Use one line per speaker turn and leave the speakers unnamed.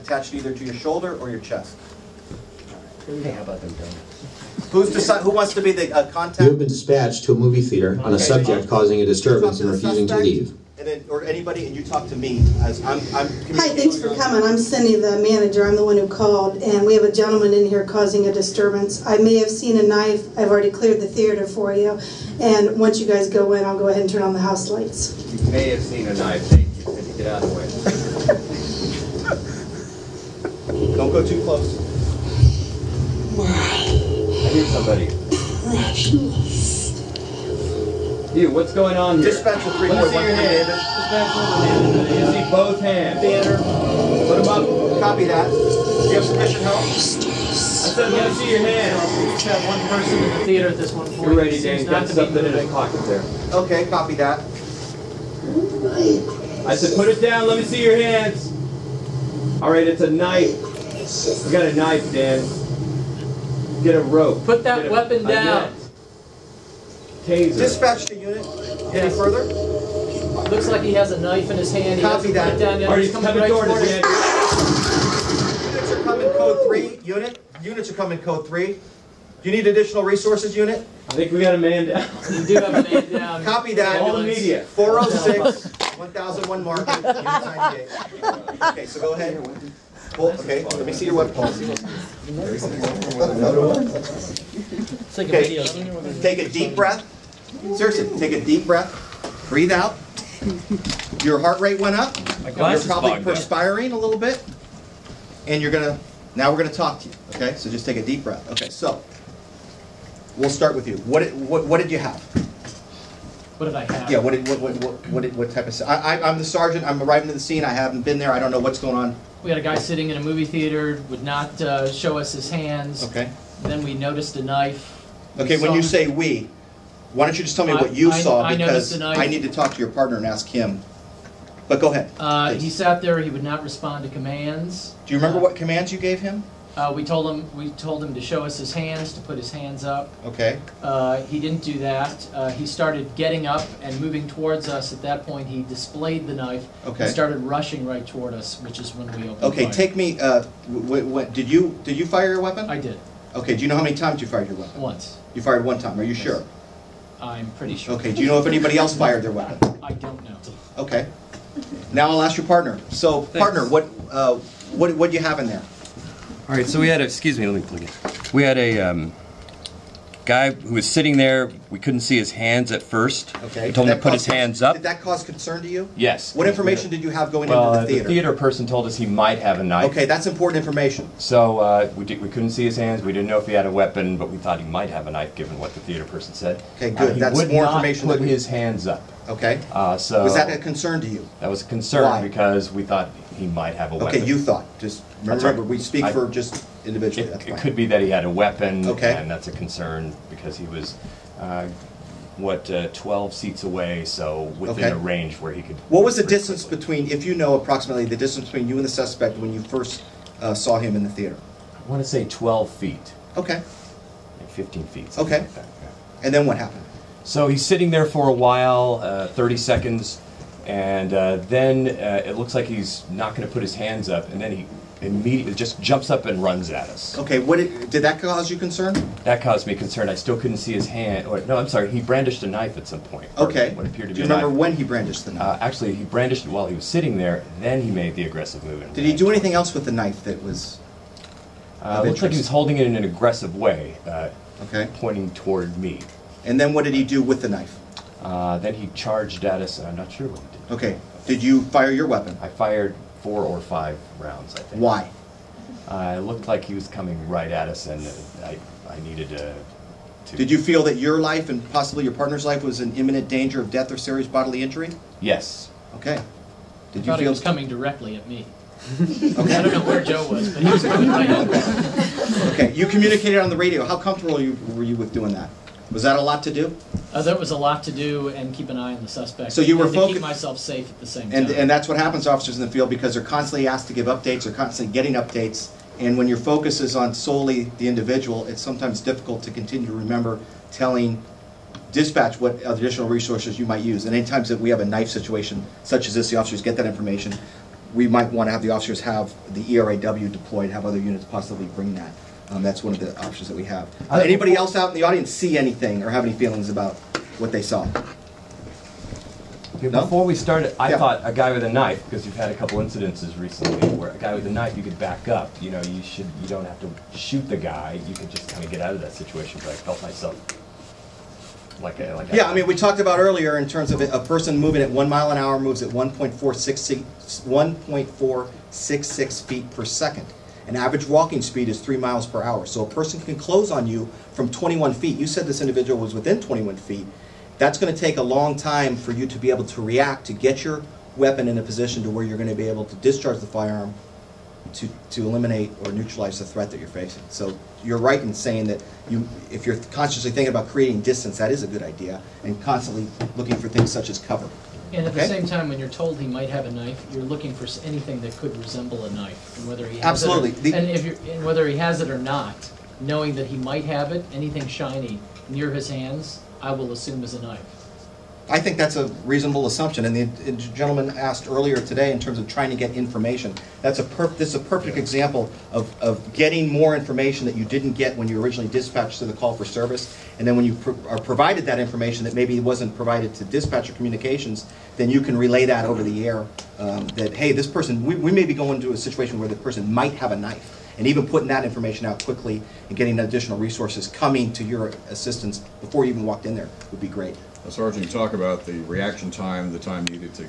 attached either to your shoulder or your chest.
Hey, how about them donuts?
Who wants to be the contact?
You have been dispatched to a movie theater on a subject causing a disturbance and refusing to leave.
And then, or anybody, and you talk to me as I'm
Hi, thanks for coming. I'm Cindy, the manager. I'm the one who called, and we have a gentleman in here causing a disturbance. I may have seen a knife. I've already cleared the theater for you, and once you guys go in, I'll go ahead and turn on the house lights.
You may have seen a knife. Thank you. Cindy. Get out of the way.
Don't go too close.
I hear somebody. You, what's going on here?
Dispatch with 3.1 David.
You see both hands.
Theater. Put them up. Copy that. Do you have sufficient help?
I said, let me see your hands.
We just have one person in the theater at this one point.
You're ready, Dan. Got something in his pocket there.
Okay, copy that.
I said, put it down. Let me see your hands. All right, it's a knife. We got a knife, Dan. Get a rope.
Put that weapon down.
Taser.
Dispatch the unit. Any further?
Looks like he has a knife in his hand.
Copy that.
Put it down.
Are you coming toward us, Dan?
Units are coming code 3. Units are coming code 3. Do you need additional resources, unit?
I think we got a man down.
We do have a man down.
Copy that.
All the media.
406, 1001 Market, Unit 98. Okay, so go ahead. Pull, okay, let me see your weapon. Okay, take a deep breath. Seriously, take a deep breath. Breathe out. Your heart rate went up. You're probably perspiring a little bit. And now we're gonna talk to you. Okay, so just take a deep breath. Okay, so we'll start with you. What did you have?
What did I have?
Yeah, what type of? I'm the sergeant. I'm arriving to the scene. I haven't been there. I don't know what's going on.
We had a guy sitting in a movie theater, would not show us his hands.
Okay.
Then we noticed a knife.
Okay, when you say we, why don't you just tell me what you saw, because I need to talk to your partner and ask him. But go ahead.
He sat there. He would not respond to commands.
Do you remember what commands you gave him?
We told him to show us his hands, to put his hands up.
Okay.
He didn't do that. He started getting up and moving towards us. At that point, he displayed the knife.
Okay.
And started rushing right toward us, which is when we opened fire.
Okay, take me. Did you fire your weapon?
I did.
Okay. Do you know how many times you fired your weapon?
Once.
You fired one time. Are you sure?
I'm pretty sure.
Okay. Do you know if anybody else fired their weapon?
I don't know.
Okay. Now I'll ask your partner. So, partner, what do you have in there?
All right, so we had a, excuse me, let me plug it. We had a guy who was sitting there. We couldn't see his hands at first.
Okay.
We told him to put his hands up.
Did that cause concern to you?
Yes.
What information did you have going into the theater?
The theater person told us he might have a knife.
Okay, that's important information.
So we couldn't see his hands. We didn't know if he had a weapon, but we thought he might have a knife given what the theater person said.
Okay, good. That's more information.
He would not put his hands up.
Okay.
So
was that a concern to you?
That was a concern.
Why?
Because we thought he might have a weapon.
Okay, you thought. Just remember, we speak for just individually.
It could be that he had a weapon,
okay,
and that's a concern because he was, 12 seats away, so within a range where he could...
What was the distance between, if you know approximately, the distance between you and the suspect when you first saw him in the theater?
I want to say 12 feet.
Okay.
Like 15 feet.
Okay.
Like that, yeah.
And then what happened?
So he's sitting there for a while, 30 seconds, and then it looks like he's not going to put his hands up, and then he immediately just jumps up and runs at us.
Okay, did that cause you concern?
That caused me concern. I still couldn't see his hand. No, I'm sorry, he brandished a knife at some point.
Okay.
What appeared to be
Do you remember when he brandished the knife?
Actually, he brandished it while he was sitting there, then he made the aggressive movement.
Did he do anything else with the knife that was
it looks like he was holding it in an aggressive way,
okay,
pointing toward me.
And then what did he do with the knife?
Then he charged at us, and I'm not sure what he did.
Okay. Did you fire your weapon?
I fired 4 or 5 rounds, I think.
Why?
It looked like he was coming right at us, and I needed to...
Did you feel that your life and possibly your partner's life was in imminent danger of death or serious bodily injury?
Yes.
Okay.
Did you feel he was coming directly at me?
Okay.
I don't know where Joe was, but he was coming right at me.
Okay. You communicated on the radio. How comfortable were you with doing that? Was that a lot to do?
There was a lot to do, and keep an eye on the suspect.
So you were
focused to keep myself safe at the same time.
And that's what happens to officers in the field, because they're constantly asked to give updates, they're constantly getting updates, and when your focus is on solely the individual, it's sometimes difficult to continue to remember telling dispatch what additional resources you might use. And any times that we have a knife situation such as this, the officers get that information. we might want to have the officers have the ERAW deployed, have other units possibly bring that. That's one of the options that we have. Anybody else out in the audience see anything or have any feelings about what they saw?
Okay,
No?
before we started, I
Yeah.
thought a guy with a knife, because you've had a couple incidences recently where a guy with a knife, you could back up. You know, you don't have to shoot the guy. You could just kind of get out of that situation. But I felt myself
Yeah, I mean, we talked about earlier in terms of a person moving at 1 mile an hour moves at 1.466 feet per second. An average walking speed is 3 miles per hour. So a person can close on you from 21 feet. You said this individual was within 21 feet. That's going to take a long time for you to be able to react, to get your weapon in a position to where you're going to be able to discharge the firearm to eliminate or neutralize the threat that you're facing. So you're right in saying that if you're consciously thinking about creating distance, that is a good idea, and constantly looking for things such as cover.
And at the
Okay?
same time, when you're told he might have a knife, you're looking for anything that could resemble a knife, and whether he has
Absolutely.
it or, and whether he has it or not, knowing that he might have it, anything shiny near his hands, I will assume is a knife.
I think that's a reasonable assumption, and the gentleman asked earlier today in terms of trying to get information. This is a perfect example of getting more information that you didn't get when you originally dispatched to the call for service, and then when you are provided that information that maybe wasn't provided to dispatcher communications, then you can relay that over the air, that, hey, this person, we may be going to a situation where the person might have a knife. And even putting that information out quickly and getting additional resources coming to your assistance before you even walked in there would be great.
Sergeant, you talk about the reaction time, the time needed to